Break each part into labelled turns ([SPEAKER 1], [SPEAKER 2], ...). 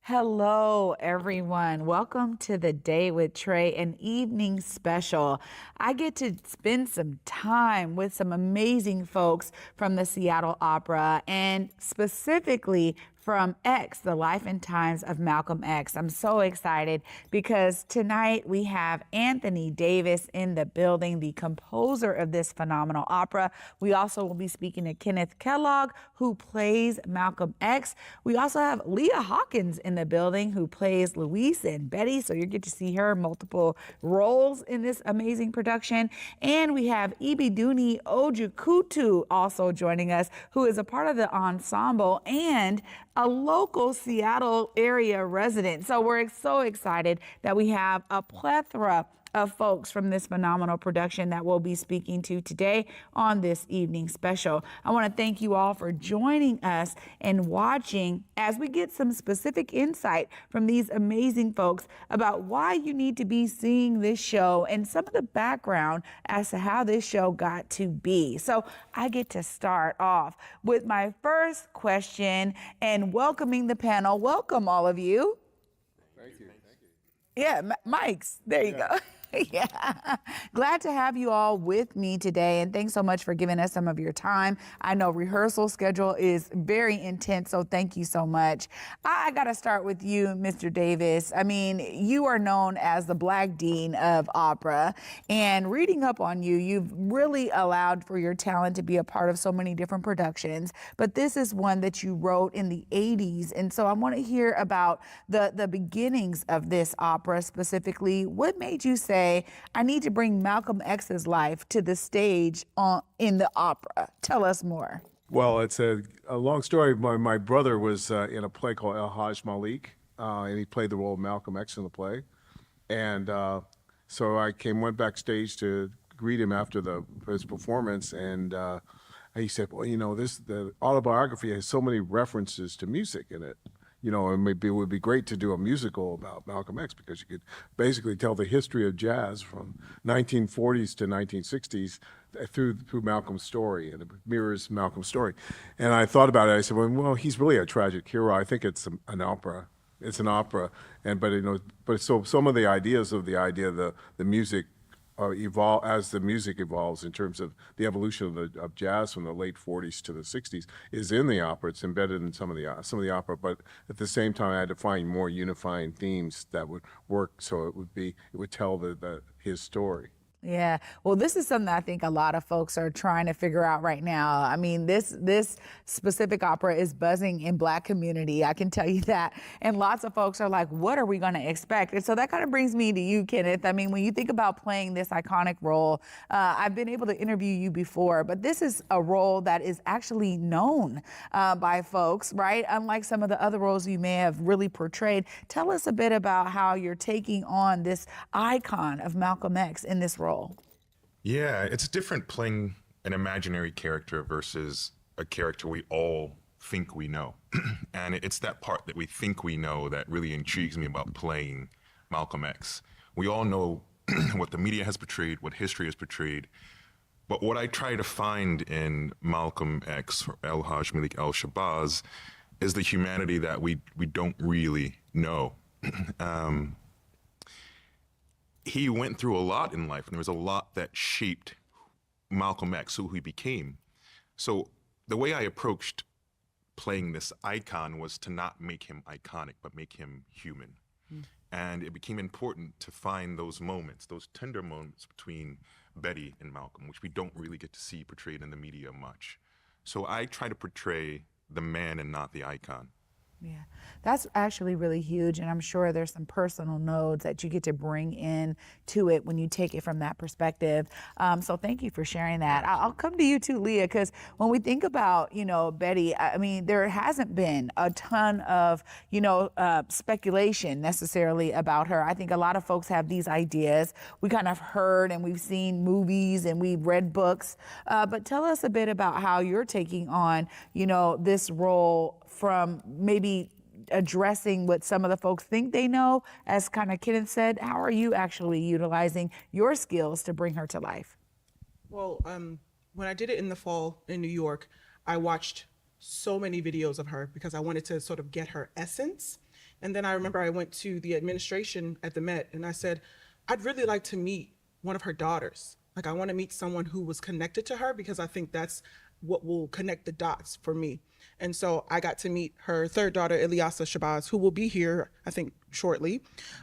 [SPEAKER 1] Hello, everyone. Welcome to the Day with Trae, an evening special. I get to spend some time with some amazing folks from the Seattle Opera and specifically from X, The Life and Times of Malcolm X. I'm so excited because tonight we have Anthony Davis in the building, the composer of this phenomenal opera. We also will be speaking to Kenneth Kellogg, who plays Malcolm X. We also have Leah Hawkins in the building, who plays Louise and Betty, so you get to see her multiple roles in this amazing production. And we have Ibidunni Ojikutu also joining us, who is a part of the ensemble and a local Seattle area resident. So we're so excited that we have a plethora of folks from this phenomenal production that we'll be speaking to today on this evening special. I want to thank you all for joining us and watching as we get some specific insight from these amazing folks about why you need to be seeing this show and some of the background as to how this show got to be. So I get to start off with my first question and welcoming the panel. Welcome, all of you.
[SPEAKER 2] Thank you.
[SPEAKER 1] Yeah, mics. There you go. Yeah. Glad to have you all with me today, and thanks so much for giving us some of your time. I know rehearsal schedule is very intense, so thank you so much. I got to start with you, Mr. Davis. I mean, you are known as the Black Dean of Opera, and reading up on you, you've really allowed for your talent to be a part of so many different productions, but this is one that you wrote in the 80s, and so I want to hear about the beginnings of this opera specifically. What made you say, I need to bring Malcolm X's life to the stage in the opera? Tell us more.
[SPEAKER 2] Well, it's a long story. My brother was in a play called El Hajj Malik, and he played the role of Malcolm X in the play. And so I went backstage to greet him after his performance, and he said, well, you know, the autobiography has so many references to music in it. You know, and maybe it would be great to do a musical about Malcolm X because you could basically tell the history of jazz from 1940s to 1960s through Malcolm's story, and it mirrors Malcolm's story. And I thought about it. I said, well, he's really a tragic hero. I think it's an opera. It's an opera, but so some of the ideas of the music evolve as the music evolves in terms of the evolution of jazz from the late 40s to the 60s is in the opera. It's embedded in some of the opera, but at the same time I had to find more unifying themes that would work so it would tell his story.
[SPEAKER 1] Yeah, well, this is something I think a lot of folks are trying to figure out right now. I mean, this specific opera is buzzing in Black community, I can tell you that. And lots of folks are like, what are we going to expect? And so that kind of brings me to you, Kenneth. I mean, when you think about playing this iconic role, I've been able to interview you before, but this is a role that is actually known by folks, right? Unlike some of the other roles you may have really portrayed. Tell us a bit about how you're taking on this icon of Malcolm X in this role.
[SPEAKER 3] Yeah, it's different playing an imaginary character versus a character we all think we know. And it's that part that we think we know that really intrigues me about playing Malcolm X. We all know what the media has portrayed, what history has portrayed, but what I try to find in Malcolm X, or El Hajj Malik al-Shabazz, is the humanity that we don't really know. He went through a lot in life, and there was a lot that shaped Malcolm X, who he became. So the way I approached playing this icon was to not make him iconic, but make him human. And it became important to find those moments, those tender moments between Betty and Malcolm, which we don't really get to see portrayed in the media much. So I try to portray the man and not the icon.
[SPEAKER 1] Yeah, that's actually really huge, and I'm sure there's some personal nodes that you get to bring in to it when you take it from that perspective. So thank you for sharing that. I'll come to you too, Leah, because when we think about, Betty, I mean, there hasn't been a ton of, speculation necessarily about her. I think a lot of folks have these ideas. We kind of heard and we've seen movies and we've read books, but tell us a bit about how you're taking on, this role from maybe addressing what some of the folks think they know, as kind of Kenneth said. How are you actually utilizing your skills to bring her to life?
[SPEAKER 4] Well, when I did it in the fall in New York, I watched so many videos of her because I wanted to sort of get her essence. And then I remember I went to the administration at the Met and I said, I'd really like to meet one of her daughters. Like, I want to meet someone who was connected to her, because I think that's what will connect the dots for me. And so I got to meet her third daughter, Ilyasa Shabazz, who will be here, I think, shortly.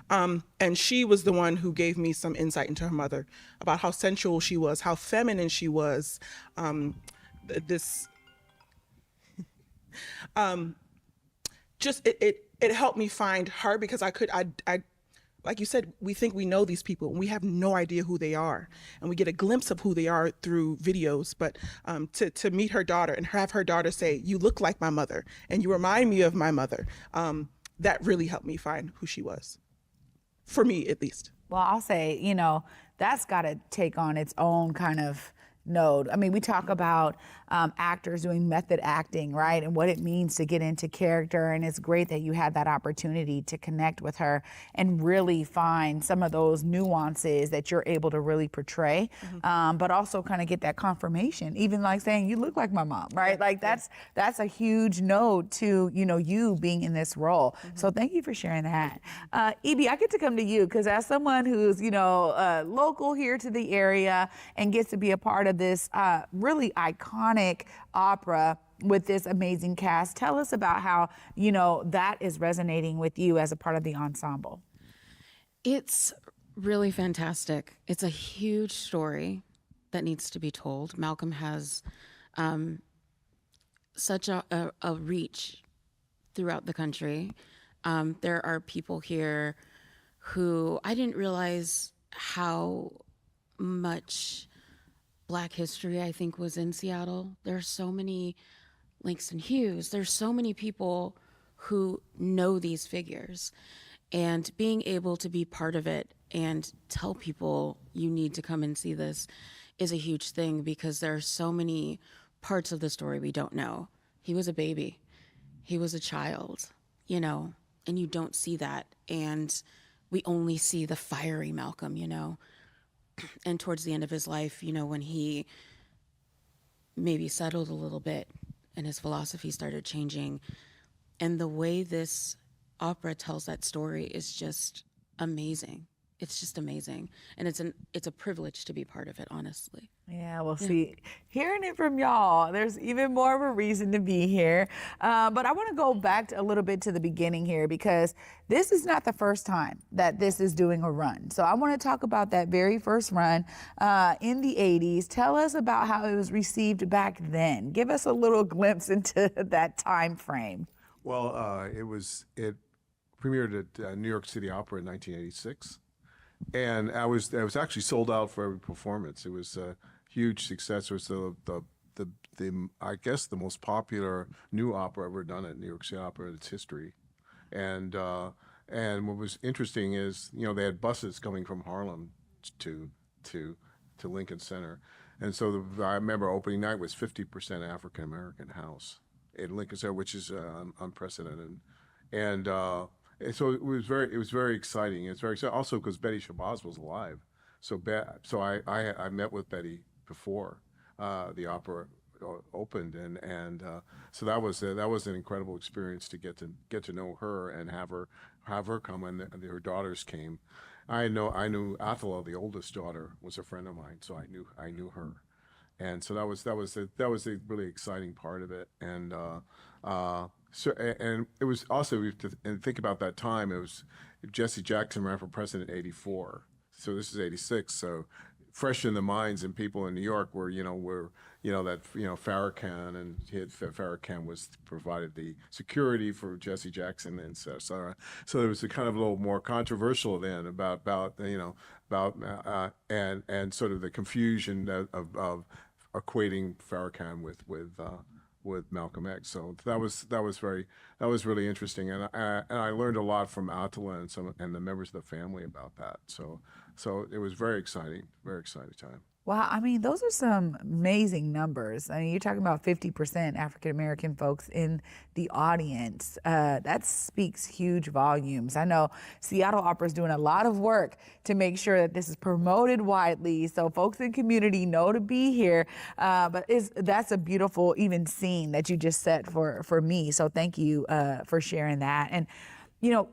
[SPEAKER 4] And she was the one who gave me some insight into her mother, about how sensual she was, how feminine she was. Just it helped me find her, because I like you said, we think we know these people and we have no idea who they are, and we get a glimpse of who they are through videos. But to meet her daughter and have her daughter say, "You look like my mother and you remind me of my mother," that really helped me find who she was, for me at least.
[SPEAKER 1] Well, I'll say, that's got to take on its own kind of node. I mean, we talk about actors doing method acting, right? And what it means to get into character. And it's great that you had that opportunity to connect with her and really find some of those nuances that you're able to really portray, but also kind of get that confirmation, even like saying, you look like my mom, right? Like that's a huge node to, you being in this role. So thank you for sharing that. Ibi, I get to come to you because as someone who's, local here to the area and gets to be a part of this really iconic opera with this amazing cast, tell us about how, that is resonating with you as a part of the ensemble.
[SPEAKER 5] It's really fantastic. It's a huge story that needs to be told. Malcolm has such a reach throughout the country. There are people here who I didn't realize how much Black history, I think, was in Seattle. There's so many Langston Hughes. There's so many people who know these figures. And being able to be part of it and tell people you need to come and see this is a huge thing, because there are so many parts of the story we don't know. He was a baby. He was a child, and you don't see that. And we only see the fiery Malcolm, And towards the end of his life, when he maybe settled a little bit and his philosophy started changing, and the way this opera tells that story is just amazing. It's just amazing. And it's a privilege to be part of it, honestly.
[SPEAKER 1] Yeah, well, see, hearing it from y'all, there's even more of a reason to be here. But I want to go back a little bit to the beginning here, because this is not the first time that this is doing a run. So I want to talk about that very first run in the 80s. Tell us about how it was received back then. Give us a little glimpse into that time frame.
[SPEAKER 2] Well, it premiered at New York City Opera in 1986. And I was actually sold out for every performance. It was a huge success. It was the I guess the most popular new opera ever done at New York City Opera in its history. And what was interesting is, they had buses coming from Harlem to Lincoln Center. And so I remember opening night was 50% African American house in Lincoln Center, which is unprecedented. And so it was very exciting. It's very exciting also because Betty Shabazz was alive. So I met with Betty before the opera opened, and so that was an incredible experience to get to know her and have her come, and her daughters came. I knew Athala, the oldest daughter, was a friend of mine, so I knew her, and so that was a really exciting part of it, and. So, and it was also, and think about that time, it was Jesse Jackson ran for president in 84. So this is 86. So fresh in the minds and people in New York were Farrakhan, and Farrakhan provided the security for Jesse Jackson and so there was a kind of a little more controversial then about and sort of the confusion of equating Farrakhan with Malcolm X. So that was really interesting, and I learned a lot from Atala and the members of the family about that. So it was very exciting time.
[SPEAKER 1] Wow, I mean, those are some amazing numbers. I mean, you're talking about 50% African-American folks in the audience. That speaks huge volumes. I know Seattle Opera is doing a lot of work to make sure that this is promoted widely so folks in the community know to be here. But that's a beautiful even scene that you just set for me. So thank you for sharing that. And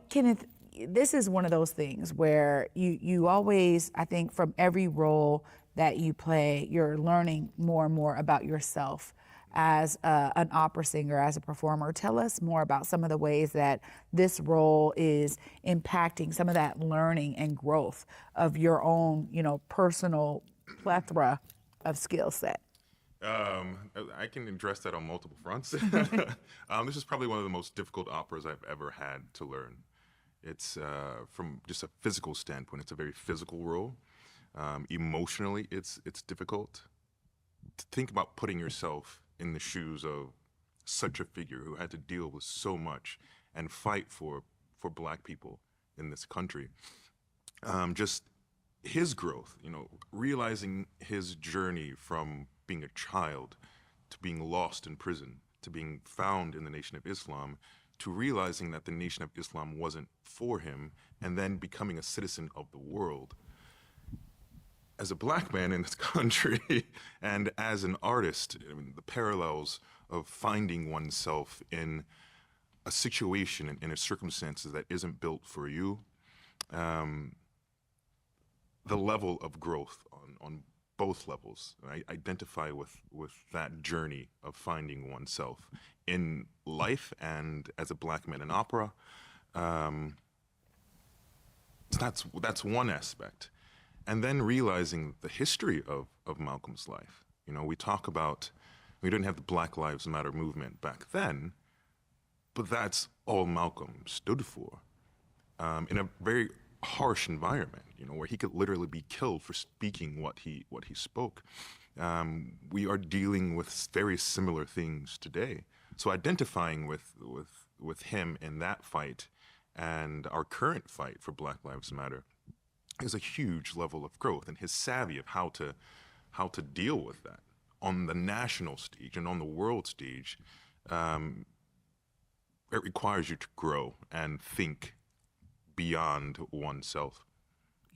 [SPEAKER 1] Kenneth, this is one of those things where you always, I think, from every role that you play, you're learning more and more about yourself as an opera singer, as a performer. Tell us more about some of the ways that this role is impacting some of that learning and growth of your own, personal plethora of skill set.
[SPEAKER 3] I can address that on multiple fronts. This is probably one of the most difficult operas I've ever had to learn. It's from just a physical standpoint, it's a very physical role. Emotionally, it's difficult to think about putting yourself in the shoes of such a figure who had to deal with so much and fight for Black people in this country. Just his growth, realizing his journey from being a child to being lost in prison to being found in the Nation of Islam to realizing that the Nation of Islam wasn't for him and then becoming a citizen of the world. As a Black man in this country and as an artist, the parallels of finding oneself in a situation and in a circumstances that isn't built for you, the level of growth on both levels. I identify with that journey of finding oneself in life and as a Black man in opera. That's one aspect. And then realizing the history of Malcolm's life. We talk about, we didn't have the Black Lives Matter movement back then, but that's all Malcolm stood for. In a very harsh environment, where he could literally be killed for speaking what he spoke. We are dealing with very similar things today. So identifying with him in that fight and our current fight for Black Lives Matter is a huge level of growth, and his savvy of how to deal with that on the national stage and on the world stage. It requires you to grow and think beyond oneself.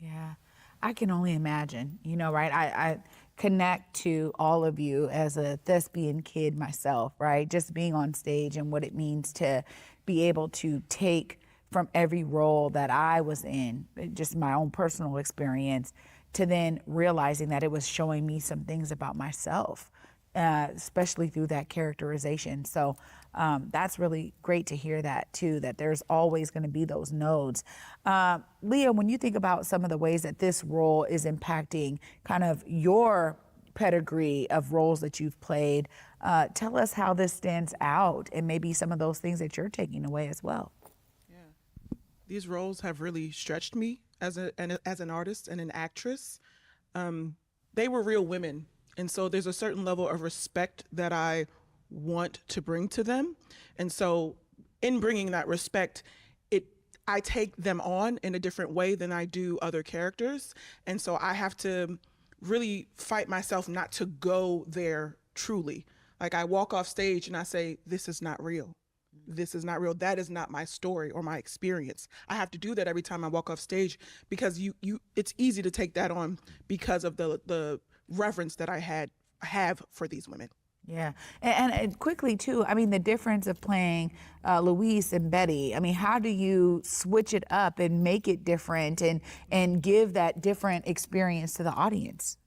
[SPEAKER 1] Yeah, I can only imagine, right? I connect to all of you as a thespian kid myself, right? Just being on stage and what it means to be able to take from every role that I was in, just my own personal experience, to then realizing that it was showing me some things about myself, especially through that characterization. So that's really great to hear that too, that there's always going to be those nodes. Leah, when you think about some of the ways that this role is impacting kind of your pedigree of roles that you've played, tell us how this stands out and maybe some of those things that you're taking away as well.
[SPEAKER 4] These roles have really stretched me as an artist and an actress. They were real women. And so there's a certain level of respect that I want to bring to them. And so in bringing that respect, I take them on in a different way than I do other characters. And so I have to really fight myself not to go there truly. Like I walk off stage and I say, this is not real. This is not real. That is not my story or my experience. I have to do that every time I walk off stage because it's easy to take that on because of the reverence that I have for these women.
[SPEAKER 1] Yeah. And quickly too, the difference of playing Louise and Betty, how do you switch it up and make it different and give that different experience to the audience?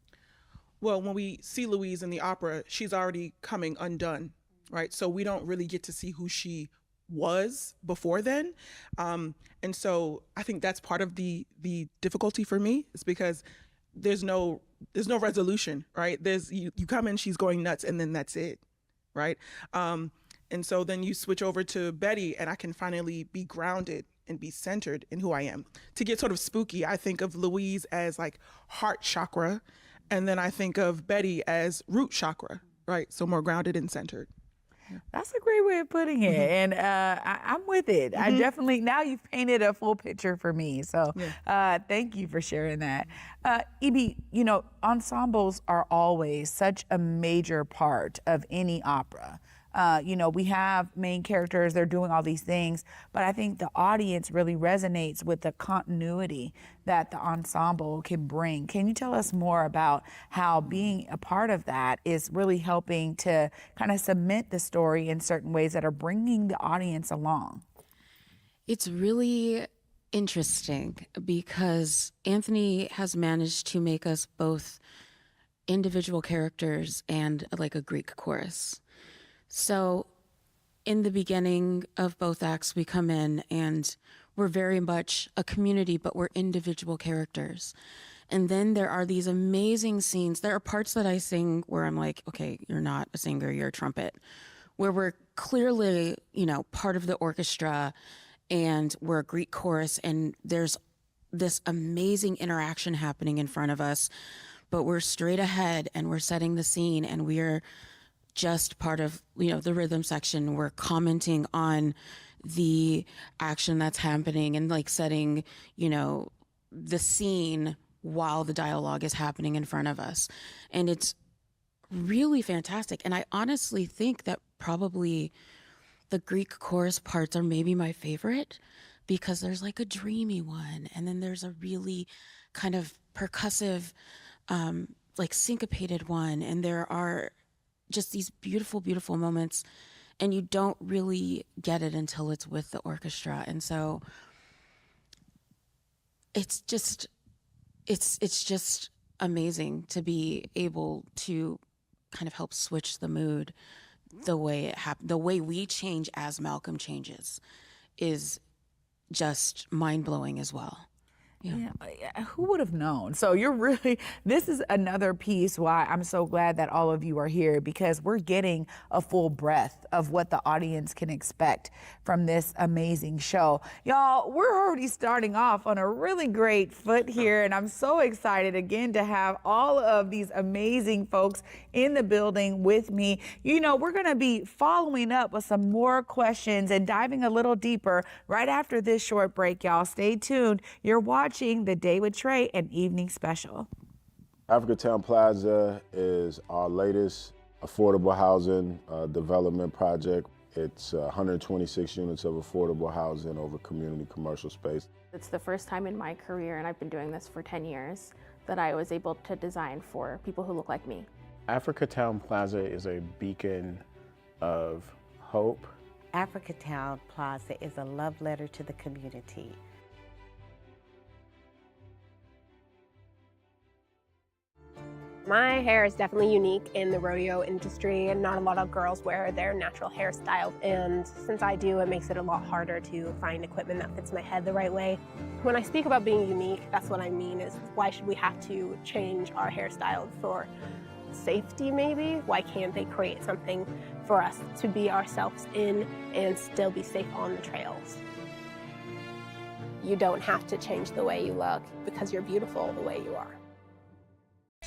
[SPEAKER 4] Well, when we see Louise in the opera, she's already coming undone. Right. So we don't really get to see who she was before then. And so I think that's part of the difficulty for me is because there's no resolution. Right. You come in, she's going nuts, and then that's it. Right. And so then you switch over to Betty and I can finally be grounded and be centered in who I am. To get sort of spooky, I think of Louise as like heart chakra. And then I think of Betty as root chakra. Right. So more grounded and centered.
[SPEAKER 1] That's a great way of putting it. And I'm with it. I definitely, now you've painted a full picture for me. So thank you for sharing that. Ibi, ensembles are always such a major part of any opera. We have main characters, they're doing all these things, but I think the audience really resonates with the continuity that the ensemble can bring. Can you tell us more about how being a part of that is really helping to kind of cement the story in certain ways that are bringing the audience along?
[SPEAKER 5] It's really interesting because Anthony has managed to make us both individual characters and like a Greek chorus. So in the beginning of both acts, we come in and we're very much a community, but we're individual characters. And then there are these amazing scenes. There are parts that I sing where I'm like, okay, you're not a singer, you're a trumpet. Where we're clearly, part of the orchestra and we're a Greek chorus and there's this amazing interaction happening in front of us, but we're straight ahead and we're setting the scene and we're just part of, the rhythm section. We're commenting on the action that's happening and like setting, the scene while the dialogue is happening in front of us. And it's really fantastic. And I honestly think that probably the Greek chorus parts are maybe my favorite because there's like a dreamy one. And then there's a really kind of percussive, like syncopated one. And there are just these beautiful, beautiful moments. And you don't really get it until it's with the orchestra. And so it's just amazing to be able to kind of help switch the mood. The way the way we change as Malcolm changes is just mind-blowing as well.
[SPEAKER 1] Yeah, who would have known? So this is another piece why I'm so glad that all of you are here, because we're getting a full breadth of what the audience can expect from this amazing show. Y'all, we're already starting off on a really great foot here, and I'm so excited again to have all of these amazing folks in the building with me. We're going to be following up with some more questions and diving a little deeper right after this short break, y'all. Stay tuned. You're watching The Day with Trae, an evening special.
[SPEAKER 6] Africatown Plaza is our latest affordable housing development project. It's 126 units of affordable housing over community commercial space.
[SPEAKER 7] It's the first time in my career, and I've been doing this for 10 years, that I was able to design for people who look like me.
[SPEAKER 8] Africatown Plaza is a beacon of hope.
[SPEAKER 9] Africatown Plaza is a love letter to the community.
[SPEAKER 10] My hair is definitely unique in the rodeo industry, and not a lot of girls wear their natural hairstyle. And since I do, it makes it a lot harder to find equipment that fits my head the right way. When I speak about being unique, that's what I mean is why should we have to change our hairstyle for safety maybe? Why can't they create something for us to be ourselves in and still be safe on the trails? You don't have to change the way you look because you're beautiful the way you are.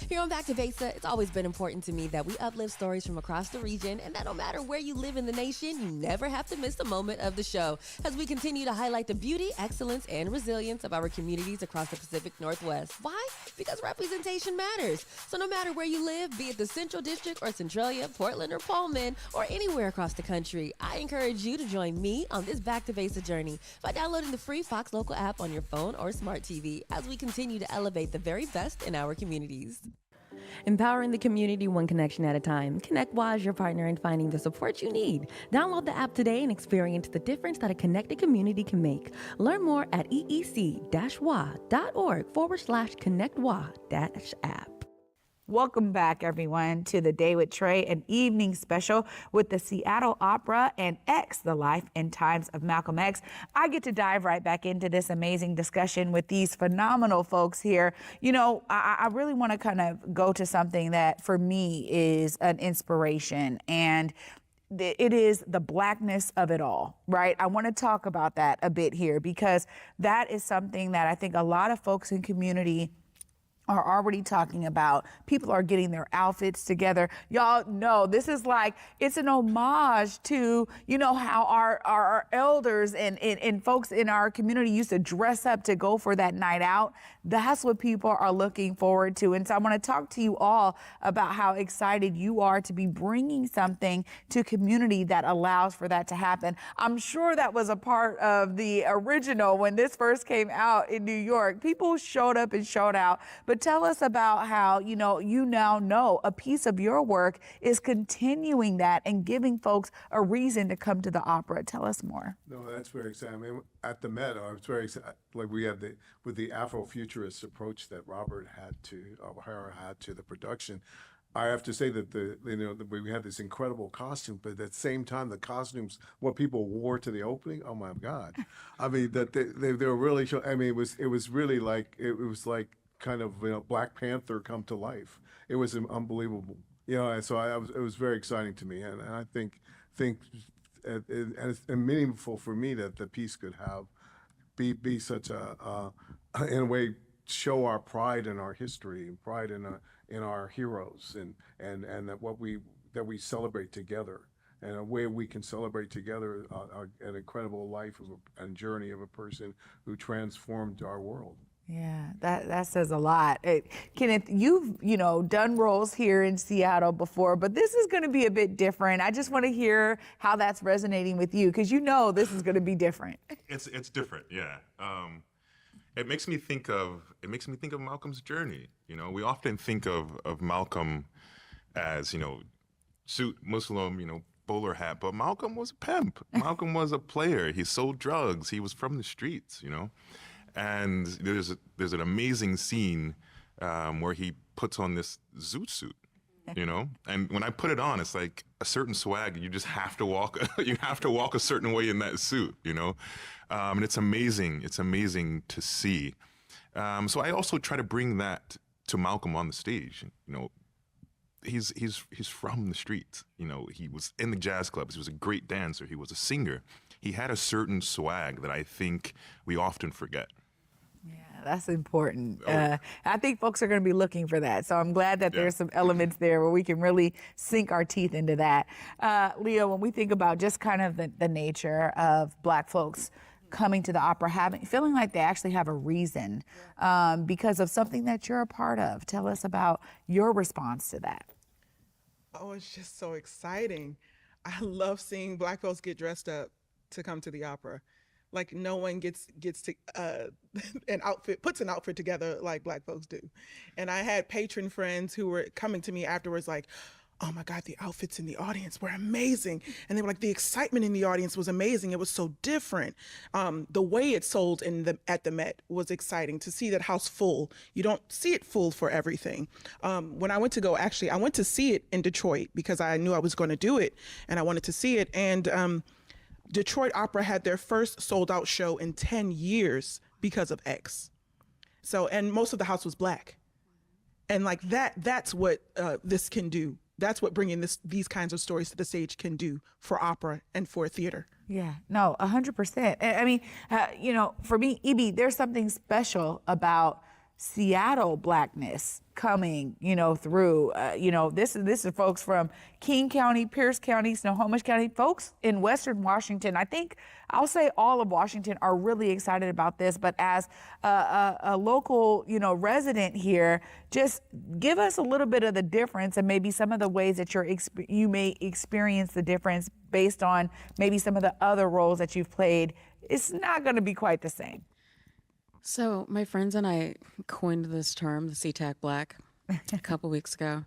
[SPEAKER 11] Here on Back to Besa, it's always been important to me that we uplift stories from across the region, and that no matter where you live in the nation, you never have to miss a moment of the show as we continue to highlight the beauty, excellence, and resilience of our communities across the Pacific Northwest. Why? Because representation matters. So no matter where you live, be it the Central District or Centralia, Portland or Pullman, or anywhere across the country, I encourage you to join me on this Back to Besa journey by downloading the free Fox Local app on your phone or smart TV as we continue to elevate the very best in our communities.
[SPEAKER 12] Empowering the community one connection at a time. ConnectWA is your partner in finding the support you need. Download the app today and experience the difference that a connected community can make. Learn more at eec-wa.org/connectwa-app.
[SPEAKER 1] Welcome back, everyone, to The Day with Trae, an evening special with the Seattle Opera and X, The Life and Times of Malcolm X. I get to dive right back into this amazing discussion with these phenomenal folks here. I really want to kind of go to something that for me is an inspiration, and it is the Blackness of it all, right? I want to talk about that a bit here because that is something that I think a lot of folks in community are already talking about. People are getting their outfits together. Y'all know this is like, it's an homage to, how our elders and folks in our community used to dress up to go for that night out. That's what people are looking forward to. And so I want to talk to you all about how excited you are to be bringing something to community that allows for that to happen. I'm sure that was a part of the original when this first came out in New York. People showed up and showed out, but but tell us about how, you now know a piece of your work is continuing that and giving folks a reason to come to the opera. Tell us more.
[SPEAKER 2] No, that's very exciting. I mean, at the Met, I was very excited. Like we had with the Afrofuturist approach that Robert O'Hara had to the production. I have to say that we had this incredible costume, but at the same time, the costumes, what people wore to the opening, oh my God! I mean, that they were really. I mean, it was really like it was like kind of Black Panther come to life. It was unbelievable, and so it was very exciting to me, and I think and it's meaningful for me that the piece could be such in a way show our pride in our history and pride in our heroes and that we celebrate together, and a way we can celebrate together an incredible life and journey of a person who transformed our world.
[SPEAKER 1] Yeah, that says a lot. Kenneth, you've done roles here in Seattle before, but this is going to be a bit different. I just want to hear how that's resonating with you, because this is going to be different.
[SPEAKER 3] It's different, yeah. It makes me think of Malcolm's journey. We often think of Malcolm as suit, Muslim, bowler hat, but Malcolm was a pimp. Malcolm was a player. He sold drugs. He was from the streets. And there's an amazing scene where he puts on this zoot suit, and when I put it on, it's like a certain swag. You just have to walk. You have to walk a certain way in that suit, and it's amazing. It's amazing to see. So I also try to bring that to Malcolm on the stage. He's from the streets. He was in the jazz clubs. He was a great dancer. He was a singer. He had a certain swag that I think we often forget.
[SPEAKER 1] Yeah, that's important. I think folks are going to be looking for that. So I'm glad that there's some elements there where we can really sink our teeth into that. Leah, when we think about just kind of the nature of Black folks coming to the opera, feeling like they actually have a reason because of something that you're a part of. Tell us about your response to that.
[SPEAKER 4] Oh, it's just so exciting. I love seeing Black folks get dressed up to come to the opera. Like no one gets to puts an outfit together like Black folks do. And I had patron friends who were coming to me afterwards like, oh my God, the outfits in the audience were amazing. And they were like, the excitement in the audience was amazing. It was so different. The way it sold at the Met was exciting. To see that house full, you don't see it full for everything. When I went to I went to see it in Detroit because I knew I was going to do it and I wanted to see it. And Detroit Opera had their first sold out show in 10 years because of X. And most of the house was Black. And like that's what this can do. That's what bringing these kinds of stories to the stage can do for opera and for theater.
[SPEAKER 1] Yeah, no, 100%. I mean, for me, Ibi, there's something special about Seattle Blackness coming, through, this is folks from King County, Pierce County, Snohomish County, folks in Western Washington. I think I'll say all of Washington are really excited about this, but as a local, resident here, just give us a little bit of the difference and maybe some of the ways that you may experience the difference based on maybe some of the other roles that you've played. It's not going to be quite the same.
[SPEAKER 5] So my friends and I coined this term, the SeaTac Black, a couple weeks ago.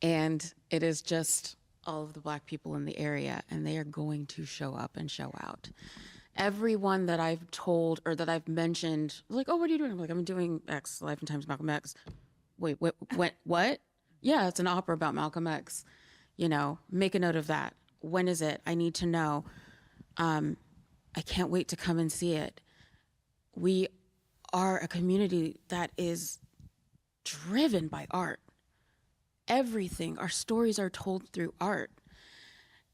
[SPEAKER 5] And it is just all of the Black people in the area, and they are going to show up and show out. Everyone that I've told or that I've mentioned, like, oh, what are you doing? I'm like, I'm doing X, Life and Times Malcolm X. Wait, what? Yeah, it's an opera about Malcolm X. Make a note of that. When is it? I need to know. I can't wait to come and see it. We are a community that is driven by art. Everything, our stories are told through art.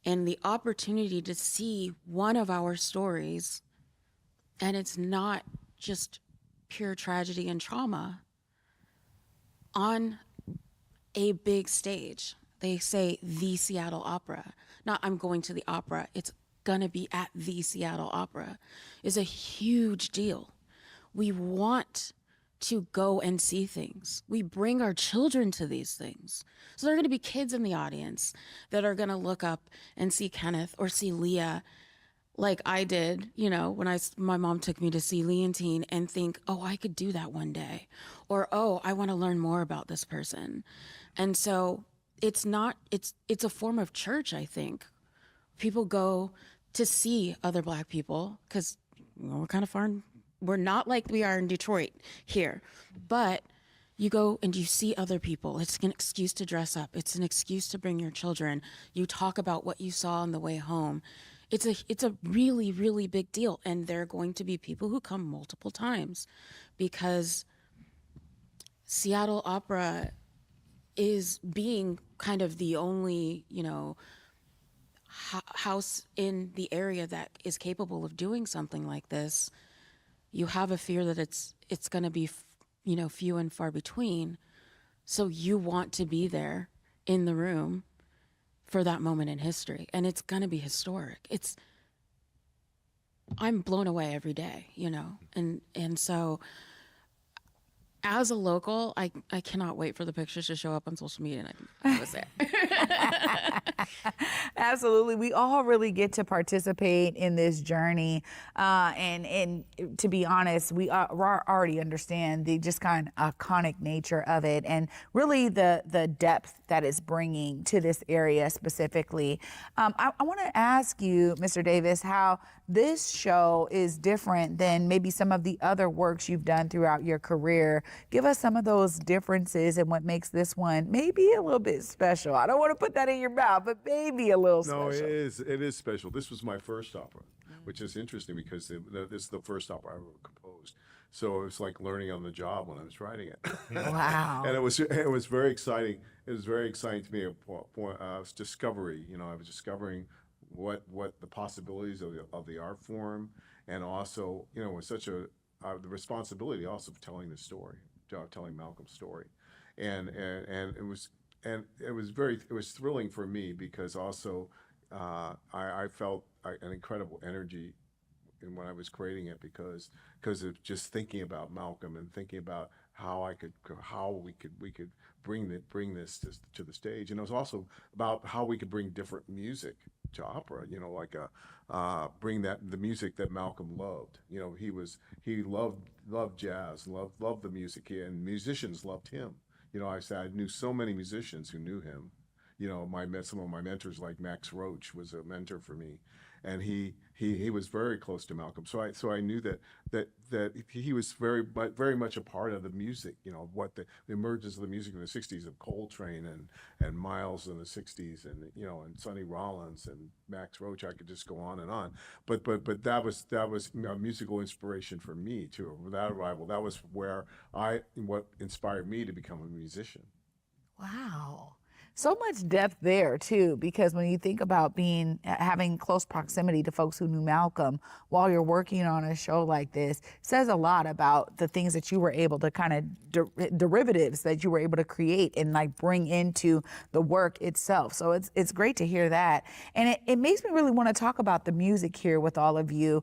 [SPEAKER 5] And the opportunity to see one of our stories, and it's not just pure tragedy and trauma, on a big stage. They say the Seattle Opera. Not I'm going to the opera, it's gonna be at the Seattle Opera, is a huge deal. We want to go and see things. We bring our children to these things. So there are gonna be kids in the audience that are gonna look up and see Kenneth or see Leah like I did, you know, when my mom took me to see Leontine and think, oh, I could do that one day, or oh, I want to learn more about this person. And so it's a form of church, I think. People go to see other Black people because we're kind of far. We're not like we are in Detroit here, but you go and you see other people. It's an excuse to dress up. It's an excuse to bring your children. You talk about what you saw on the way home. It's a really, really big deal. And there are going to be people who come multiple times because Seattle Opera is being kind of the only, you know, house in the area that is capable of doing something like this. You have a fear that it's going to be, you know, few and far between. So you want to be there in the room for that moment in history. And it's going to be historic. I'm blown away every day, you know? And so as a local, I cannot wait for the pictures to show up on social media. And I was there.
[SPEAKER 1] Absolutely. We all really get to participate in this journey. And to be honest, we already understand the just kind of iconic nature of it and really the depth that it's bringing to this area specifically. I want to ask you, Mr. Davis, how this show is different than maybe some of the other works you've done throughout your career. Give us some of those differences and what makes this one maybe a little bit special. I don't want to put that in your mouth, but maybe a little special.
[SPEAKER 2] No, it is special. This was my first opera, which is interesting because this is the first opera I ever composed. So it was like learning on the job when I was writing it.
[SPEAKER 1] Wow.
[SPEAKER 2] And it was very exciting. It was very exciting to me. It was discovery. You know, I was discovering what the possibilities of the art form, and also, you know, with such the responsibility also of telling the story, telling Malcolm's story, and it was thrilling for me because also I felt an incredible energy when I was creating it because of just thinking about Malcolm and thinking about how we could bring this to the stage, and it was also about how we could bring different music to opera, you know, like bring the music that Malcolm loved. You know, he loved jazz, loved the music, and musicians loved him. You know, I knew so many musicians who knew him. You know, some of my mentors, like Max Roach, was a mentor for me, and he was very close to Malcolm. So I knew that he was very much a part of the music. You know, what the emergence of the music in the '60s of Coltrane and Miles in the '60s, and you know, and Sonny Rollins and Max Roach. I could just go on and on. But that was a musical inspiration for me too. That arrival, that was what inspired me to become a musician.
[SPEAKER 1] Wow. So much depth there too, because when you think about having close proximity to folks who knew Malcolm while you're working on a show like this, says a lot about the things that you were able to kind of derivatives that you were able to create and like bring into the work itself. So it's great to hear that. And it makes me really want to talk about the music here with all of you.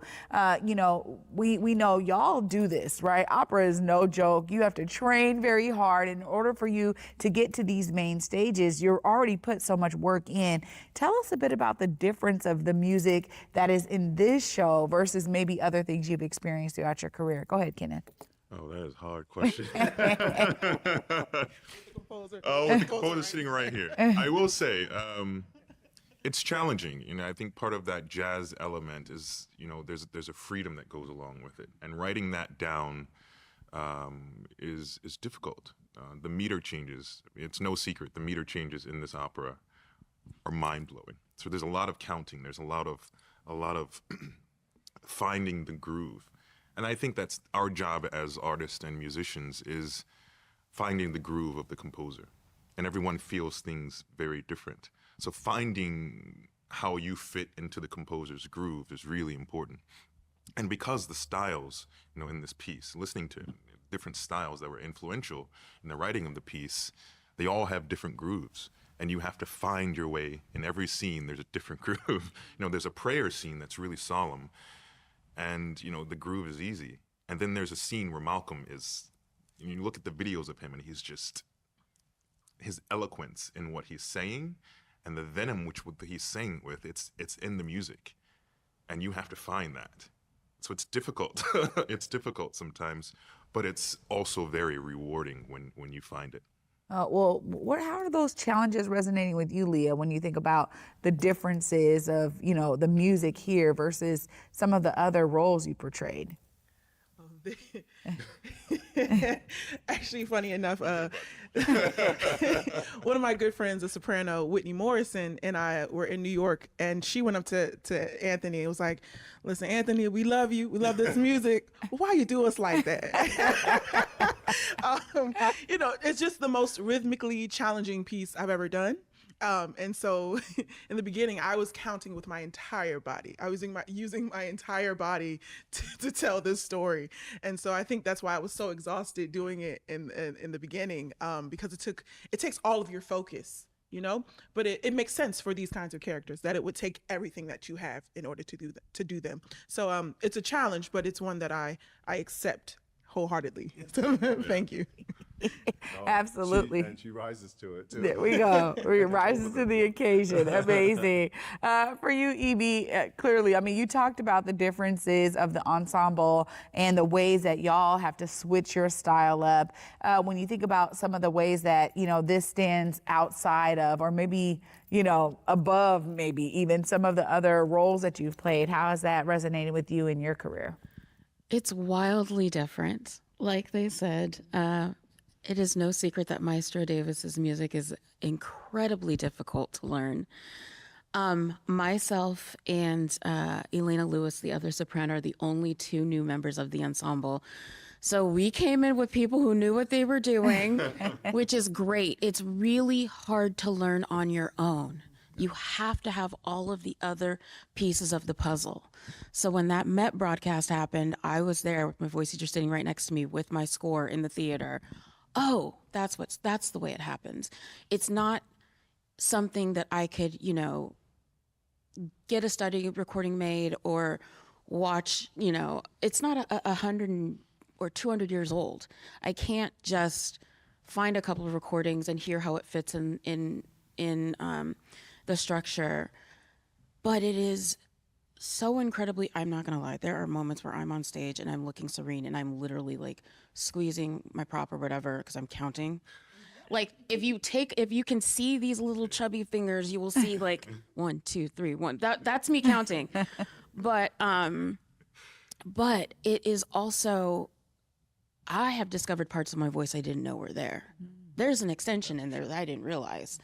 [SPEAKER 1] You know, we know y'all do this, right? Opera is no joke. You have to train very hard in order for you to get to these main stages. You're already put so much work in. Tell us a bit about the difference of the music that is in this show versus maybe other things you've experienced throughout your career. Go ahead, Kenneth.
[SPEAKER 3] Oh, that is a hard question. Oh, the composer sitting right here. I will say, it's challenging. You know, I think part of that jazz element is, you know, there's a freedom that goes along with it, and writing that down is difficult. The meter changes. It's no secret. The meter changes in this opera are mind-blowing. So there's a lot of counting. There's a lot of finding the groove. And I think that's our job as artists and musicians, is finding the groove of the composer. And everyone feels things very different. So finding how you fit into the composer's groove is really important. And because the styles, you know, in this piece, listening to different styles that were influential in the writing of the piece, they all have different grooves. And you have to find your way. In every scene, there's a different groove. You know, there's a prayer scene that's really solemn, and, you know, the groove is easy. And then there's a scene where Malcolm is, you look at the videos of him, and he's just, his eloquence in what he's saying, and the venom which he's saying with, it's in the music. and you have to find that. So it's difficult. It's difficult sometimes, but it's also very rewarding when you find it.
[SPEAKER 1] Well, how are those challenges resonating with you, Leah, when you think about the differences of, the music here versus some of the other roles you portrayed?
[SPEAKER 4] Actually, funny enough, one of my good friends, a soprano, Whitney Morrison, and I were in New York, and she went up to Anthony and was like, "Listen, Anthony, we love you. We love this music. Why you do us like that?" It's just the most rhythmically challenging piece I've ever done. And so in the beginning, I was counting with my entire body. I was using my entire body to tell this story. And so I think that's why I was so exhausted doing it in the beginning, because it takes all of your focus, but it makes sense for these kinds of characters that it would take everything that you have in order to do them. So it's a challenge, but it's one that I accept wholeheartedly. Thank you.
[SPEAKER 1] Absolutely.
[SPEAKER 2] She rises to it, too.
[SPEAKER 1] There we go. Rises to the occasion. Amazing. For you, Ibi, clearly, you talked about the differences of the ensemble and the ways that y'all have to switch your style up. When you think about some of the ways that, this stands outside of, or maybe, above maybe even some of the other roles that you've played, how has that resonated with you in your career?
[SPEAKER 5] It's wildly different. Like they said, it is no secret that Maestro Davis's music is incredibly difficult to learn. Myself and Elena Lewis, the other soprano, are the only two new members of the ensemble. So we came in with people who knew what they were doing, which is great. It's really hard to learn on your own. You have to have all of the other pieces of the puzzle. So when that Met broadcast happened, I was there with my voice teacher sitting right next to me with my score in the theater. Oh, that's the way it happens. It's not something that I could, get a study recording made or watch, it's not 100 or 200 years old. I can't just find a couple of recordings and hear how it fits in the structure, but it is so incredibly, I'm not gonna lie, there are moments where I'm on stage and I'm looking serene and I'm literally like squeezing my prop or whatever because I'm counting. Like if you can see these little chubby fingers, you will see like 1, 2, 3, 1. That's me counting. But it is also, I have discovered parts of my voice I didn't know were there. There's an extension in there that I didn't realize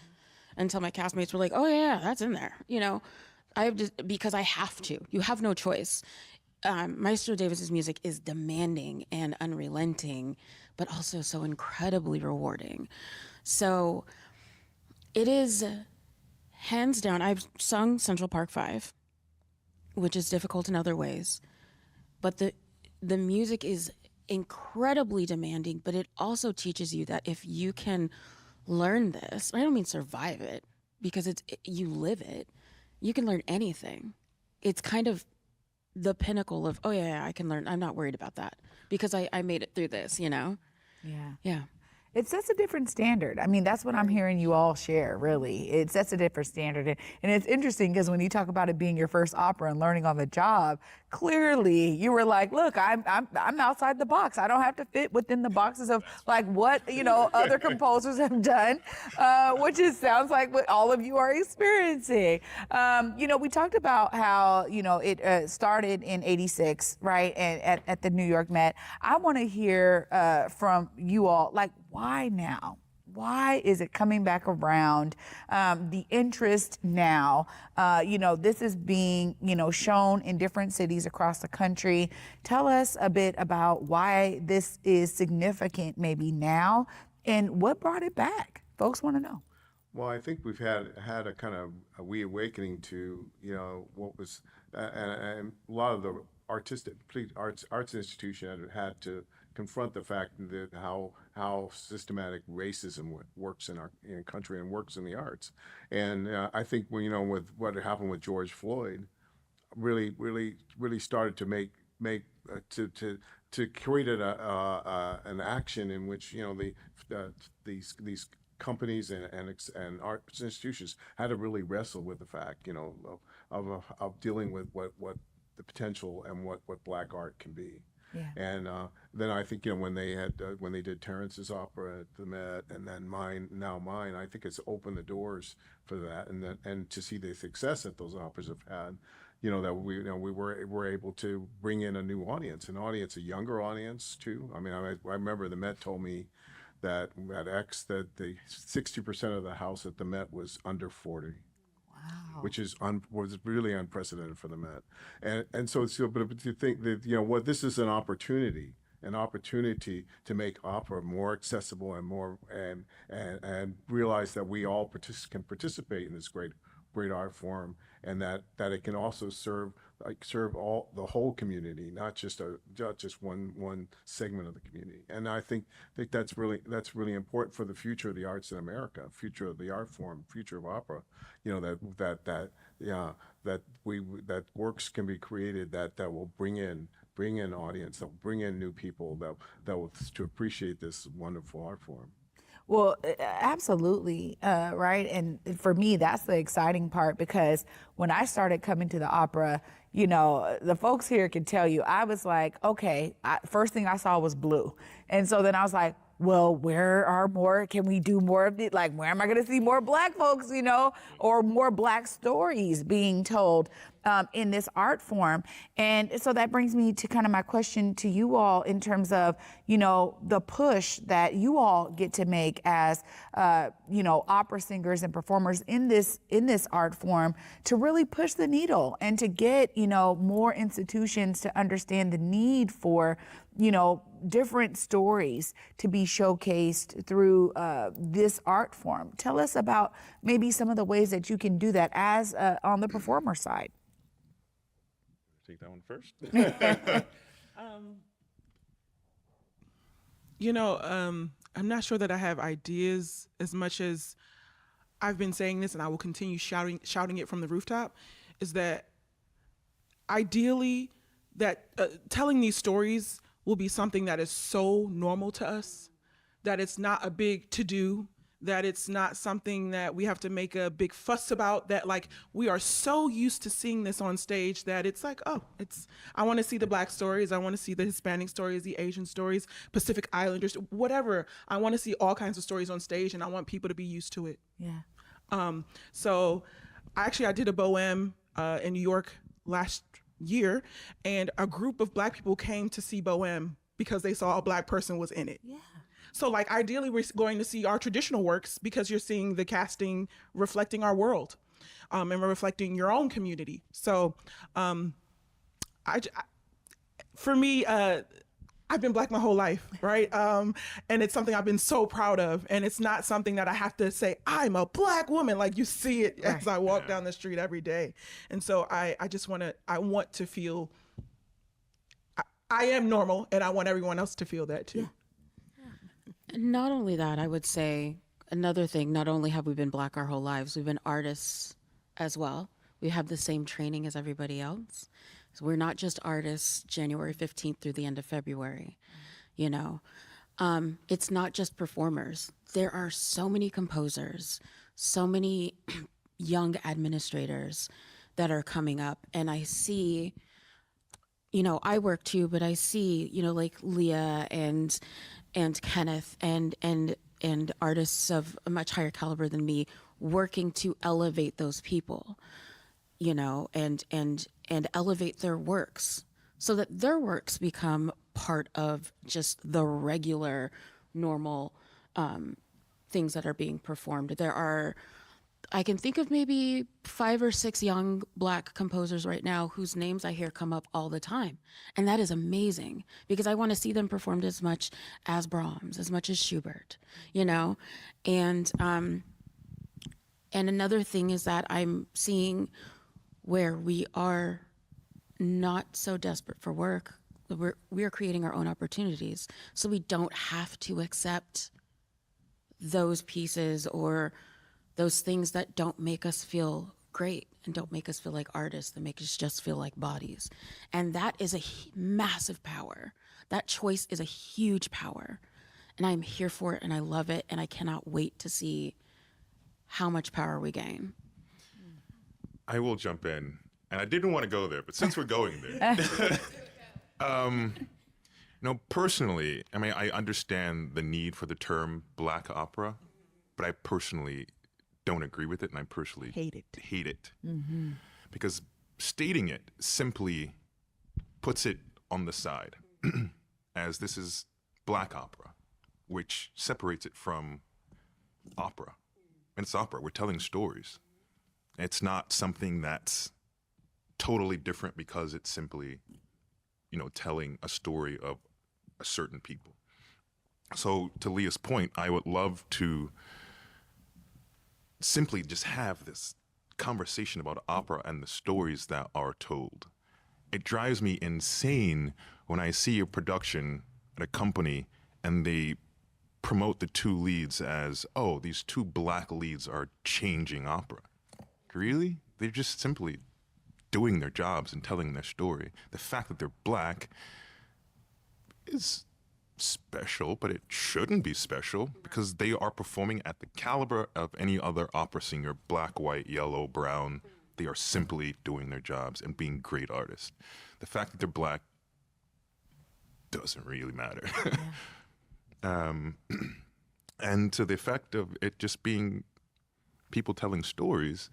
[SPEAKER 5] until my castmates were like, "Oh yeah, that's in there." Because I have to. You have no choice. Maestro Davis's music is demanding and unrelenting, but also so incredibly rewarding. So it is hands down. I've sung Central Park 5, which is difficult in other ways, but the music is incredibly demanding, but it also teaches you that if you can learn this, I don't mean survive it, because you live it, you can learn anything. It's kind of the pinnacle of, oh yeah, I can learn. I'm not worried about that because I made it through this,
[SPEAKER 1] Yeah.
[SPEAKER 5] Yeah.
[SPEAKER 1] It sets a different standard. That's what I'm hearing you all share, really. It sets a different standard. And it's interesting because when you talk about it being your first opera and learning on the job, clearly you were like, look, I'm outside the box. I don't have to fit within the boxes of like what, other composers have done, which sounds like what all of you are experiencing. We talked about how, it started in '86, right? And at the New York Met. I want to hear from you all, like, why now? Why is it coming back around? The interest now, this is being, shown in different cities across the country. Tell us a bit about why this is significant maybe now and what brought it back. Folks want to know.
[SPEAKER 2] Well, I think we've had a kind of a reawakening to, what was, and a lot of the arts institution had to confront the fact that how systematic racism works in our country and works in the arts. And I think with what happened with George Floyd, really started to make to create an action in which these companies and arts institutions had to really wrestle with the fact of dealing with what the potential and what Black art can be.
[SPEAKER 1] Yeah.
[SPEAKER 2] And then I think, when they did Terrence's opera at the Met, and then mine, I think it's opened the doors for that, and to see the success that those operas have had, that we were able to bring in a new audience, a younger audience too. I mean, I remember the Met told me that at X that the 60% of the house at the Met was under 40.
[SPEAKER 1] Wow.
[SPEAKER 2] Which was really unprecedented for the Met, and so but to think that what this is an opportunity to make opera more accessible and more and realize that we all can participate in this great art form, and that it can also serve all the whole community, not just one segment of the community. And I think that's really important for the future of the arts in America, future of the art form, future of opera. That works can be created that will bring in audience, that will bring in new people that will to appreciate this wonderful art form.
[SPEAKER 1] Well, absolutely, right? And for me, that's the exciting part, because when I started coming to the opera, the folks here can tell you, I was like, okay, first thing I saw was blue. And so then I was like, well, can we do more of it? Like, where am I going to see more Black folks, or more Black stories being told in this art form? And so that brings me to kind of my question to you all in terms of, the push that you all get to make as, opera singers and performers in this art form to really push the needle and to get, more institutions to understand the need for, different stories to be showcased through this art form. Tell us about maybe some of the ways that you can do that as on the performer side.
[SPEAKER 3] Take that one first.
[SPEAKER 4] I'm not sure that I have ideas as much as I've been saying this, and I will continue shouting it from the rooftop, is that ideally that telling these stories will be something that is so normal to us, that it's not a big to-do, that it's not something that we have to make a big fuss about, that we are so used to seeing this on stage that it's like, I want to see the Black stories, I want to see the Hispanic stories, the Asian stories, Pacific Islanders, whatever. I want to see all kinds of stories on stage, and I want people to be used to it.
[SPEAKER 1] Yeah.
[SPEAKER 4] So I did a Bohème in New York last year, and a group of Black people came to see Bohème because they saw a Black person was in it.
[SPEAKER 1] Yeah.
[SPEAKER 4] So ideally we're going to see our traditional works because you're seeing the casting reflecting our world, and reflecting your own community. So for me, I've been Black my whole life, right? And it's something I've been so proud of. And it's not something that I have to say, I'm a Black woman. Like, you see it as I walk down the street every day. And so I want to feel I am normal, and I want everyone else to feel that too.
[SPEAKER 5] Yeah. Not only that, I would say another thing, not only have we been Black our whole lives, we've been artists as well. We have the same training as everybody else. So we're not just artists January 15th through the end of February, you know. It's not just performers. There are so many composers, so many young administrators that are coming up. And I see, you know, I work too, but I see, you know, like Leah and Kenneth and artists of a much higher caliber than me working to elevate those people, you know, and elevate their works so that their works become part of just the regular, normal things that are being performed. I can think of maybe 5 or 6 young Black composers right now whose names I hear come up all the time. And that is amazing because I want to see them performed as much as Brahms, as much as Schubert, you know? And another thing is that I'm seeing where we are not so desperate for work. We are creating our own opportunities. So we don't have to accept those pieces or those things that don't make us feel great and don't make us feel like artists, that make us just feel like bodies. And that is a massive power. That choice is a huge power. And I'm here for it and I love it and I cannot wait to see how much power we gain.
[SPEAKER 3] I will jump in And I didn't want to go there, but since we're going there, personally, I mean, I understand the need for the term black opera, but I personally don't agree with it, and I personally hate it. Mm-hmm. Because stating it simply puts it on the side, as this is black opera, which separates it from opera. And it's opera. We're telling stories. It's not something that's totally different because it's simply, telling a story of a certain people. So to Leah's point, I would love to simply just have this conversation about opera and the stories that are told. It drives me insane when I see a production at a company and they promote the two leads as, oh, these two black leads are changing opera. Really? They're just simply doing their jobs and telling their story. The fact that they're black is special, but it shouldn't be special because they are performing at the caliber of any other opera singer, black, white, yellow, brown. They are simply doing their jobs and being great artists. The fact that they're black doesn't really matter. And to the effect of it just being people telling stories,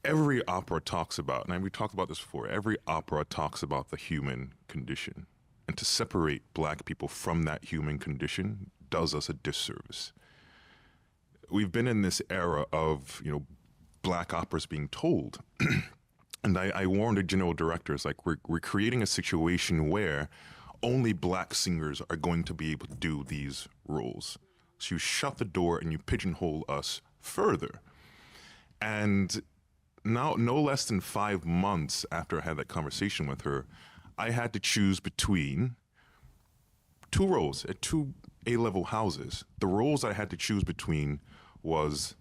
[SPEAKER 3] every opera talks about, and we talked about this before, every opera talks about the human condition. And to separate black people from that human condition does us a disservice. We've been in this era of, black operas being told. And I warned the general directors, like, we're creating a situation where only black singers are going to be able to do these roles. So you shut the door and you pigeonhole us further. And now, no less than 5 months after I had that conversation with her, I had to choose between two roles at two A-level houses. The roles I had to choose between was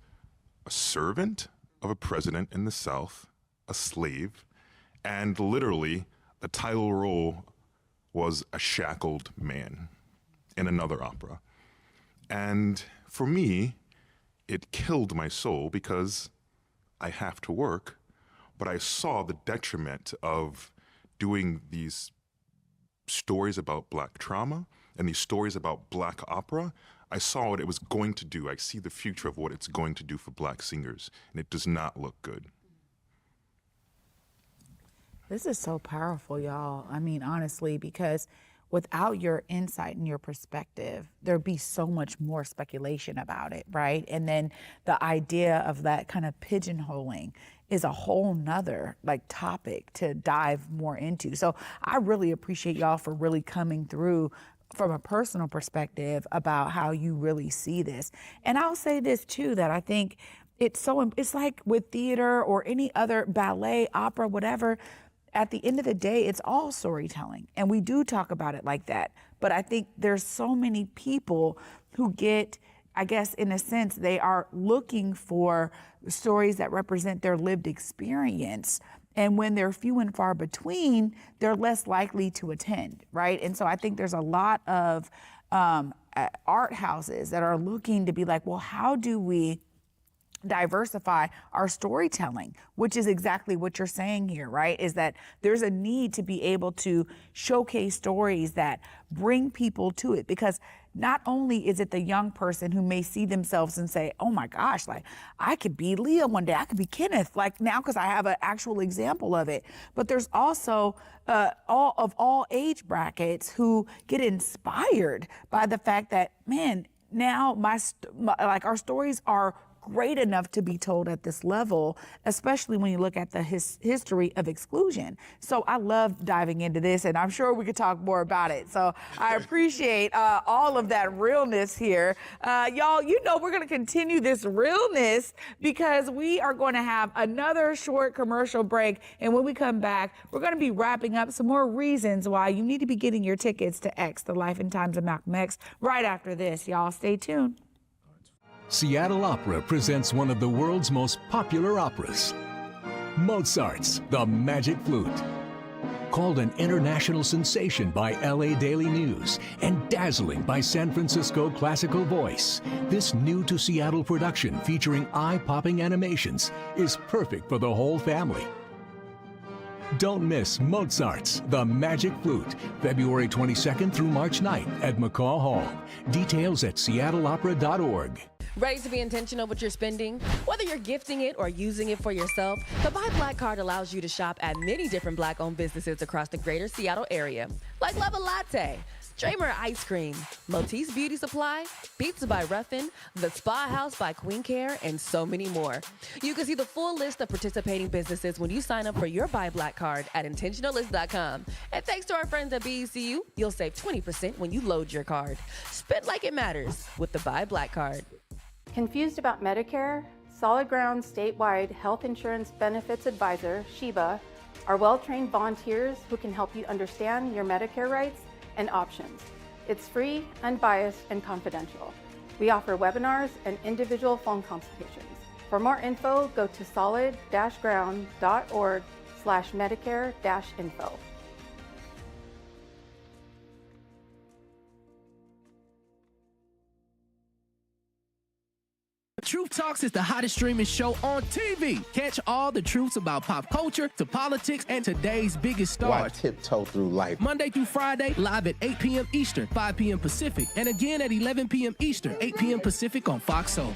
[SPEAKER 3] a servant of a president in the South, a slave, and literally the title role was a shackled man in another opera. And for me, it killed my soul because I have to work, but I saw the detriment of doing these stories about black trauma and these stories about black opera. I saw what it was going to do. I see the future of what it's going to do for black singers, and it does not look good.
[SPEAKER 1] This is so powerful, y'all. I mean, honestly, because without your insight and your perspective, there'd be so much more speculation about it, right? And then the idea of that kind of pigeonholing is a whole nother topic to dive more into. So I really appreciate y'all for really coming through from a personal perspective about how you really see this. And I'll say this too, that I think it's like with theater or any other ballet, opera, whatever, at the end of the day, it's all storytelling. And we do talk about it like that. But I think there's so many people who get, I guess, in a sense, they are looking for stories that represent their lived experience. And when they're few and far between, they're less likely to attend, right? And so I think there's a lot of art houses that are looking to be like, well, how do we diversify our storytelling, which is exactly what you're saying here, right? Is that there's a need to be able to showcase stories that bring people to it, because not only is it the young person who may see themselves and say, oh my gosh, I could be Leah one day, I could be Kenneth, now because I have an actual example of it, but there's also all age brackets who get inspired by the fact that, man, now our stories are great enough to be told at this level, especially when you look at the history of exclusion. So I love diving into this, and I'm sure we could talk more about it. So I appreciate all of that realness here. Y'all, we're going to continue this realness because we are going to have another short commercial break. And when we come back, we're going to be wrapping up some more reasons why you need to be getting your tickets to X, The Life and Times of Malcolm X, right after this. Y'all stay tuned.
[SPEAKER 13] Seattle Opera presents one of the world's most popular operas, Mozart's The Magic Flute. Called an international sensation by LA Daily News and dazzling by San Francisco classical voice, this new to Seattle production featuring eye-popping animations is perfect for the whole family. Don't miss Mozart's The Magic Flute, February 22nd through March 9th at McCaw Hall. Details at seattleopera.org.
[SPEAKER 11] Ready to be intentional with your spending? Whether you're gifting it or using it for yourself, the Buy Black card allows you to shop at many different Black-owned businesses across the greater Seattle area, like Love a Latte, Dramer Ice Cream, Motis Beauty Supply, Pizza by Ruffin, The Spa House by Queen Care, and so many more. You can see the full list of participating businesses when you sign up for your Buy Black card at intentionalist.com. And thanks to our friends at BECU, you'll save 20% when you load your card. Spend like it matters with the Buy Black card.
[SPEAKER 14] Confused about Medicare? Solid Ground statewide health insurance benefits advisor, Sheba, are well-trained volunteers who can help you understand your Medicare rights and options. It's free, unbiased, and confidential. We offer webinars and individual phone consultations. For more info, go to solid-ground.org/Medicare-info.
[SPEAKER 15] Truth Talks is the hottest streaming show on TV. Catch all the truths about pop culture to politics and today's biggest stars.
[SPEAKER 16] Why tiptoe through life?
[SPEAKER 15] Monday through Friday, live at 8 p.m. Eastern, 5 p.m. Pacific, and again at 11 p.m. Eastern, 8 p.m. Pacific on Fox Soul.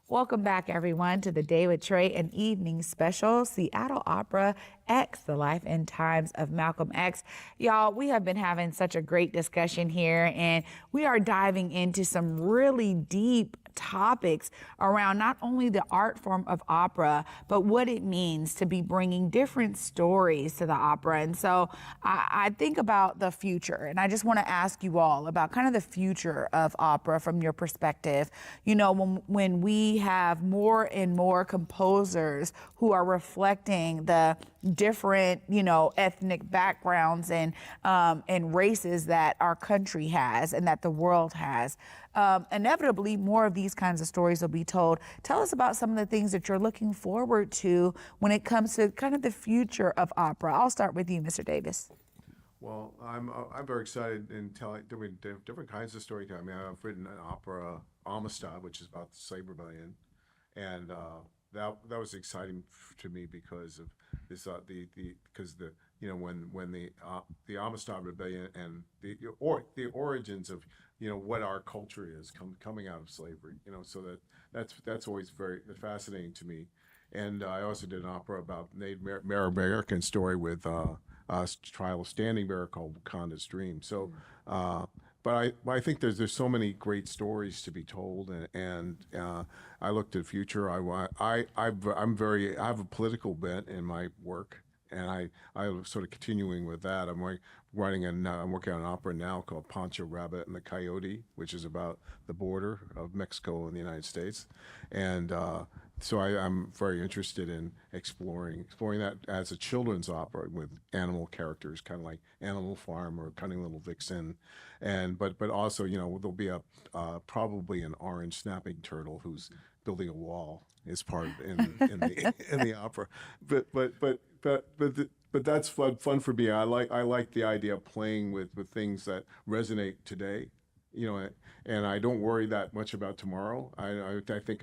[SPEAKER 1] Welcome back, everyone, to the Day with Trae, an evening special, Seattle Opera X, The Life and Times of Malcolm X. Y'all, we have been having such a great discussion here, and we are diving into some really deep topics around not only the art form of opera, but what it means to be bringing different stories to the opera. And so I think about the future, and I just want to ask you all about kind of the future of opera from your perspective. You know, when we have more and more composers who are reflecting the different, you know, ethnic backgrounds and races that our country has and that the world has. Inevitably, more of these kinds of stories will be told. Tell us about some of the things that you're looking forward to when it comes to kind of the future of opera. I'll start with you, Mr. Davis.
[SPEAKER 2] Well, I'm very excited in telling different kinds of storytelling. I mean, I've written an opera, Amistad, which is about the slave rebellion, and that was exciting to me because of this when the Amistad rebellion and the origins of what our culture is coming out of slavery, so that's always very fascinating to me. And I also did an opera about Native American story with trial of standing bearer called Wakanda's Dream. So, but I think there's so many great stories to be told, and I look to the future. I have a political bent in my work, and I'm sort of continuing with that. I'm working on an opera now called Pancho Rabbit and the Coyote, which is about the border of Mexico and the United States, and so I'm very interested in exploring that as a children's opera with animal characters, kind of like Animal Farm or Cunning Little Vixen, but also there'll be probably an orange snapping turtle who's building a wall as part in the opera, but that's fun for me. I like the idea of playing with things that resonate today. And I don't worry that much about tomorrow. I think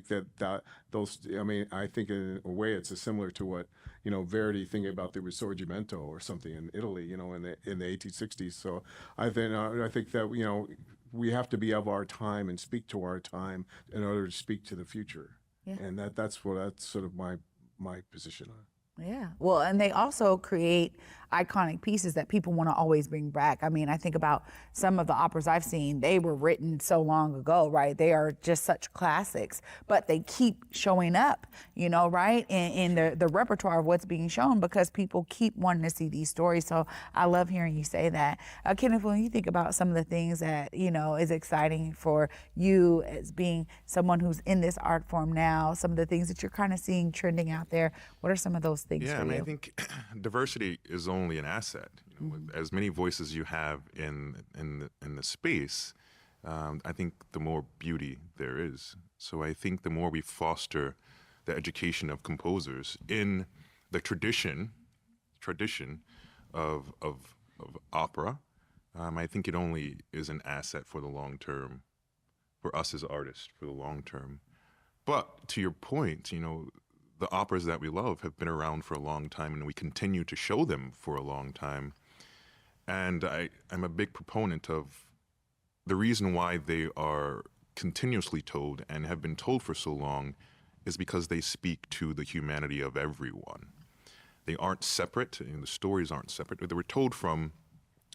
[SPEAKER 2] that those. I mean, I think in a way it's similar to what Verdi thinking about the Risorgimento or something in Italy. In the 1860s. So I think that we have to be of our time and speak to our time in order to speak to the future. Yeah. And that's sort of my position on it.
[SPEAKER 1] Yeah. Well, and they also create iconic pieces that people want to always bring back. I mean, I think about some of the operas I've seen, they were written so long ago, right? They are just such classics, but they keep showing up, right? In the repertoire of what's being shown because people keep wanting to see these stories. So I love hearing you say that. Kenneth, when you think about some of the things that, is exciting for you as being someone who's in this art form now, some of the things that you're kind of seeing trending out there, what are some of those things for you?
[SPEAKER 3] I think diversity is only an asset. With as many voices you have in the space, I think the more beauty there is. So I think the more we foster the education of composers in the tradition, of opera. I think it only is an asset for the long term, for us as artists, for the long term. But to your point, you know, the operas that we love have been around for a long time, and we continue to show them for a long time. And I'm a big proponent of the reason why they are continuously told and have been told for so long is because they speak to the humanity of everyone. They aren't separate, and the stories aren't separate. They were told from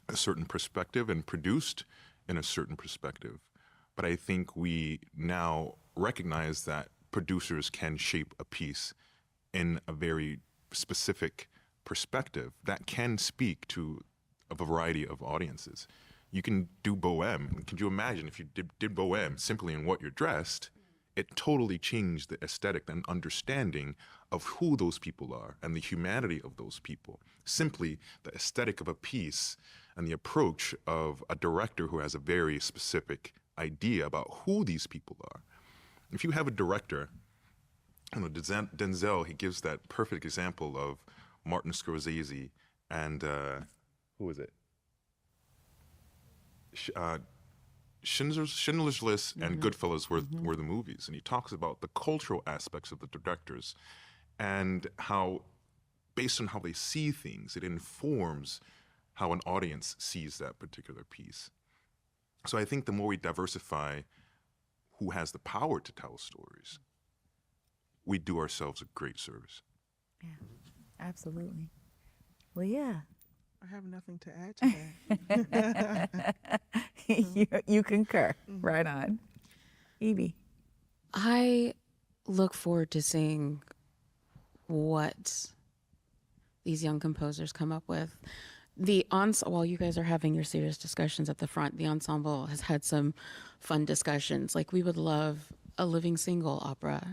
[SPEAKER 3] a certain perspective and produced in a certain perspective. But I think we now recognize that producers can shape a piece in a very specific perspective that can speak to a variety of audiences. You can do Bohème. Could you imagine if you did Bohème simply in what you're dressed? It totally changed the aesthetic and understanding of who those people are and the humanity of those people. Simply the aesthetic of a piece and the approach of a director who has a very specific idea about who these people are. If you have a director, you know, Denzel, he gives that perfect example of Martin Scorsese and who is it? Schindler's List and Goodfellas were the movies, and he talks about the cultural aspects of the directors and how, based on how they see things, it informs how an audience sees that particular piece. So I think the more we diversify who has the power to tell stories, we do ourselves a great service.
[SPEAKER 1] Yeah, absolutely. Leah.
[SPEAKER 4] I have nothing to add to that.
[SPEAKER 1] you concur. Right on. Evie.
[SPEAKER 5] I look forward to seeing what these young composers come up with. While you guys are having your serious discussions at the front, the ensemble has had some fun discussions. Like, we would love a living single opera,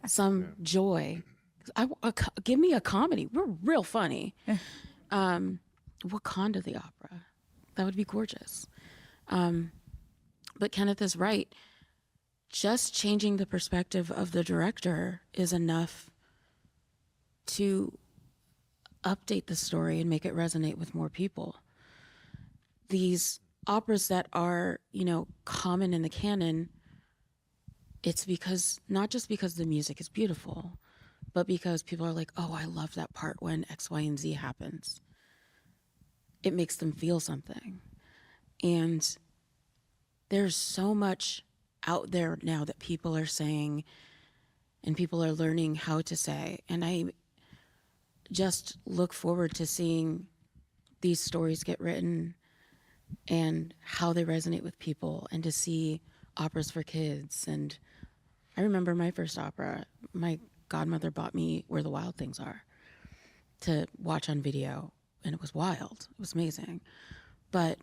[SPEAKER 5] some joy. Give me a comedy. We're real funny. Wakanda the opera. That would be gorgeous. But Kenneth is right. Just changing the perspective of the director is enough to update the story and make it resonate with more people. These operas that are, you know, common in the canon, it's because, not just because the music is beautiful, but because people are like, oh, I love that part when X, Y, and Z happens. It makes them feel something. And there's so much out there now that people are saying and people are learning how to say. And I just look forward to seeing these stories get written and how they resonate with people, and to see operas for kids. And I remember my first opera, my godmother bought me Where the Wild Things Are to watch on video, and it was wild. It was amazing. But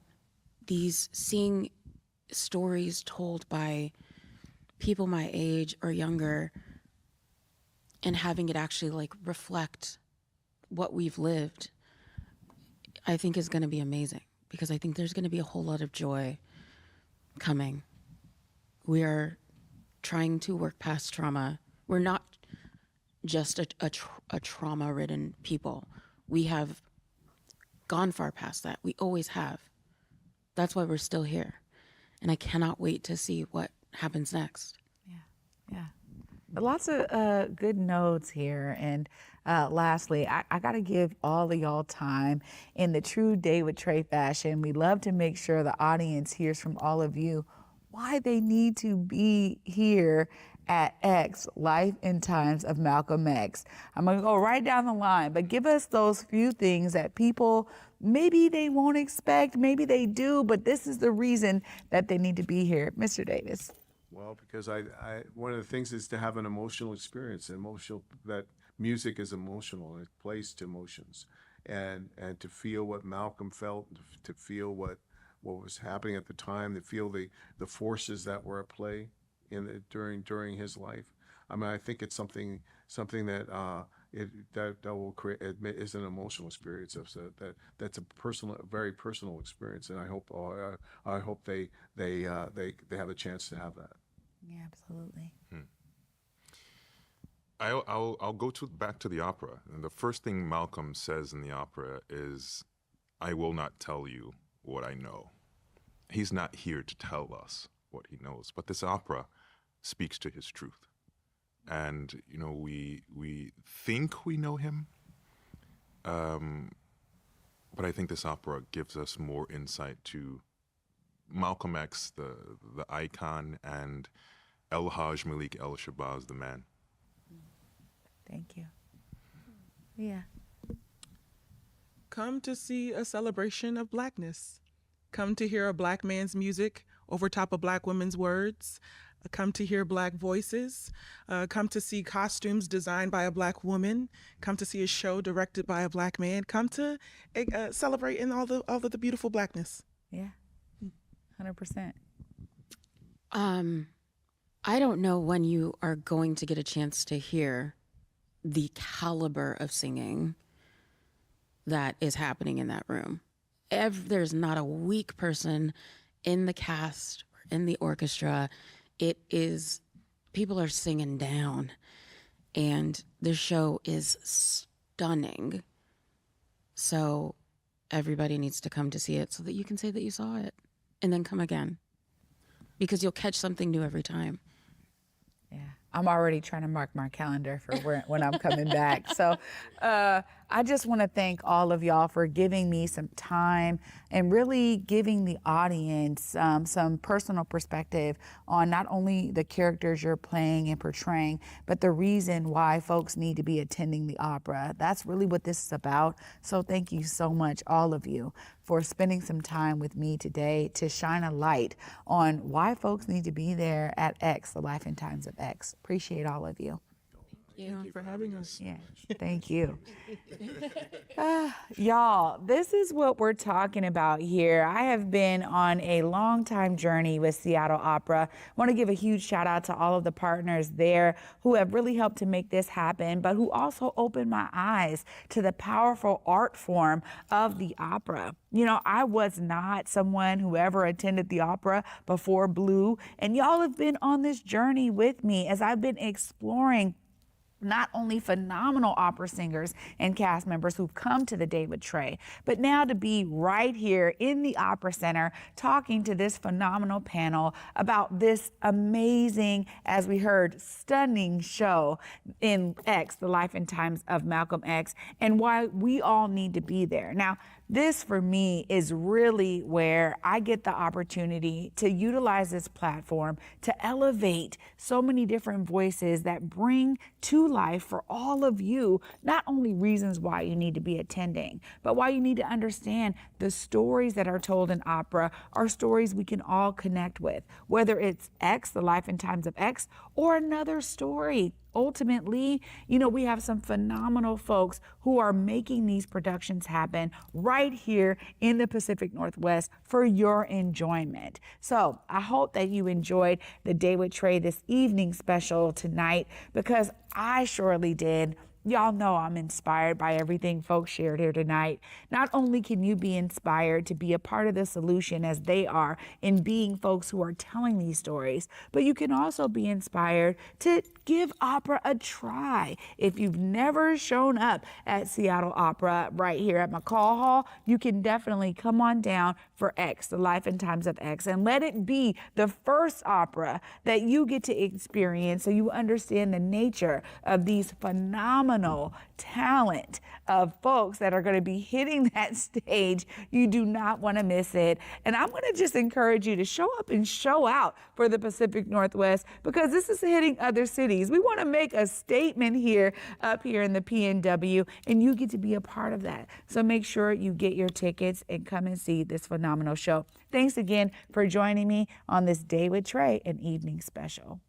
[SPEAKER 5] seeing stories told by people my age or younger and having it actually like reflect what we've lived, I think is going to be amazing, because I think there's going to be a whole lot of joy coming. We are trying to work past trauma. We're not just a trauma-ridden people. We have gone far past that. We always have. That's why we're still here. And I cannot wait to see what happens next.
[SPEAKER 1] Yeah. Lots of good notes here. And lastly, I got to give all of y'all time in the true Day with Trae fashion. We love to make sure the audience hears from all of you why they need to be here at X, Life and Times of Malcolm X. I'm going to go right down the line, but give us those few things that people, maybe they won't expect, maybe they do, but this is the reason that they need to be here. Mr. Davis.
[SPEAKER 2] Well, because one of the things is to have an emotional experience, that music is emotional, it plays to emotions, and to feel what Malcolm felt, to feel what was happening at the time, to feel the forces that were at play during his life. I mean, I think it's something that that will create, is an emotional experience. That's a very personal experience, and I hope they have a chance to have that.
[SPEAKER 1] Yeah, absolutely.
[SPEAKER 3] I'll go back to the opera. And the first thing Malcolm says in the opera is, "I will not tell you what I know." He's not here to tell us what he knows, but this opera speaks to his truth. And, you know, we think we know him, but I think this opera gives us more insight to Malcolm X, the icon, and El-Hajj Malik El-Shabazz, the man.
[SPEAKER 1] Thank you. Yeah.
[SPEAKER 4] Come to see a celebration of Blackness. Come to hear a Black man's music over top of Black women's words. Come to hear Black voices. Come to see costumes designed by a Black woman. Come to see a show directed by a Black man. Come to celebrate in all of the beautiful Blackness.
[SPEAKER 1] Yeah, 100%.
[SPEAKER 5] I don't know when you are going to get a chance to hear the caliber of singing that is happening in that room. There's not a weak person in the cast or in the orchestra. It is, people are singing down, and the show is stunning. So everybody needs to come to see it so that you can say that you saw it and then come again, because you'll catch something new every time.
[SPEAKER 1] Yeah, I'm already trying to mark my calendar for when I'm coming back. So I just want to thank all of y'all for giving me some time and really giving the audience some personal perspective on not only the characters you're playing and portraying, but the reason why folks need to be attending the opera. That's really what this is about. So thank you so much, all of you, for spending some time with me today to shine a light on why folks need to be there at X, The Life and Times of X. Appreciate all of you.
[SPEAKER 4] Thank you for having us.
[SPEAKER 1] Yeah, thank you. Y'all, this is what we're talking about here. I have been on a long time journey with Seattle Opera. I want to give a huge shout out to all of the partners there who have really helped to make this happen, but who also opened my eyes to the powerful art form of the opera. You know, I was not someone who ever attended the opera before Blue, and y'all have been on this journey with me as I've been exploring not only phenomenal opera singers and cast members who've come to the Day with Trae, but now to be right here in the Opera Center talking to this phenomenal panel about this amazing, as we heard, stunning show in X, The Life and Times of Malcolm X, and why we all need to be there. Now, this for me is really where I get the opportunity to utilize this platform to elevate so many different voices that bring to life for all of you, not only reasons why you need to be attending, but why you need to understand the stories that are told in opera are stories we can all connect with, whether it's X, The Life and Times of X, or another story. Ultimately, you know, we have some phenomenal folks who are making these productions happen right here in the Pacific Northwest for your enjoyment. So I hope that you enjoyed the Day with Trae this evening special tonight, because I surely did. Y'all know I'm inspired by everything folks shared here tonight. Not only can you be inspired to be a part of the solution as they are in being folks who are telling these stories, but you can also be inspired to give opera a try. If you've never shown up at Seattle Opera right here at McCall Hall, you can definitely come on down for X, The Life and Times of X, and let it be the first opera that you get to experience so you understand the nature of these phenomenal talent of folks that are going to be hitting that stage. You do not want to miss it. And I'm going to just encourage you to show up and show out for the Pacific Northwest, because this is hitting other cities. We want to make a statement here up here in the PNW, and you get to be a part of that. So make sure you get your tickets and come and see this phenomenal show. Thanks again for joining me on this Day with Trae, an evening special.